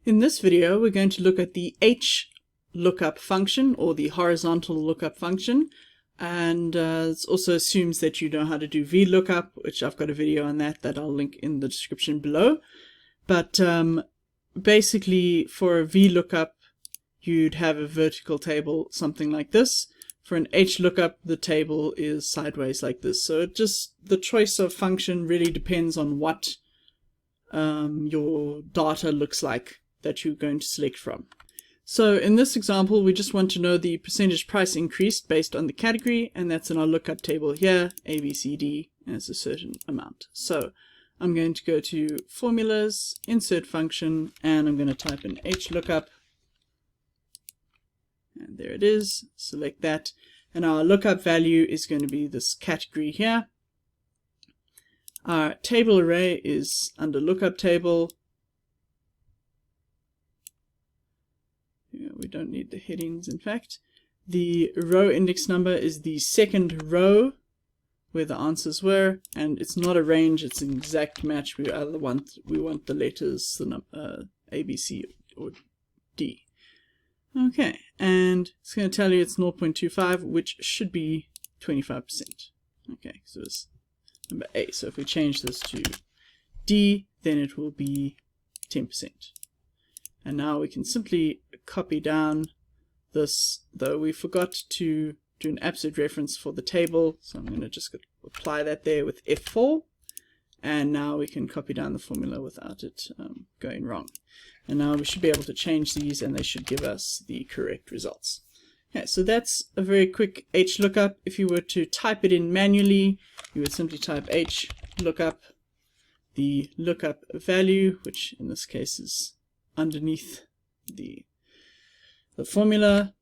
In this video, we're going to look at the Hlookup function, or the horizontal lookup function, and it also assumes that you know how to do VLOOKUP, which I've got a video on that I'll link in the description below. But basically, for a VLOOKUP, you'd have a vertical table, something like this. For an HLOOKUP, the table is sideways like this. So the choice of function really depends on what your data looks like that you're going to select from. So in this example, we just want to know the percentage price increased based on the category, and that's in our lookup table here, ABCD, as a certain amount. So I'm going to go to Formulas, Insert Function, and I'm going to type in HLOOKUP. And there it is. Select that. And our lookup value is going to be this category here. Our table array is under lookup table. We don't need the headings, in fact. The row index number is the second row where the answers were, and it's not a range, it's an exact match. We want the letters, the A, B, C, or D. Okay, and it's going to tell you it's 0.25, which should be 25%. Okay, so it's number A. So if we change this to D, then it will be 10%. And now we can simply copy down this, though we forgot to do an absolute reference for the table. So I'm going to just apply that there with F4. And now we can copy down the formula without it going wrong. And now we should be able to change these, and they should give us the correct results. Okay, so that's a very quick HLOOKUP. If you were to type it in manually, you would simply type HLOOKUP, the lookup value, which in this case is underneath the formula,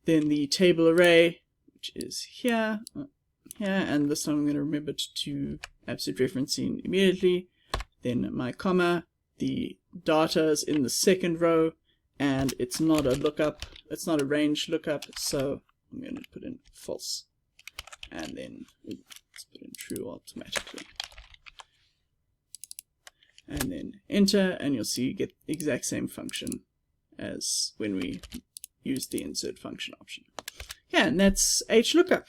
then the table array, which is here, and this time I'm going to remember to absolute referencing immediately, then my comma, the data is in the second row, and it's not a lookup, it's not a range lookup, so I'm going to put in false, and then let's put in true automatically. And then enter, and you'll see you get the exact same function as when we use the insert function option. Yeah, and that's HLOOKUP.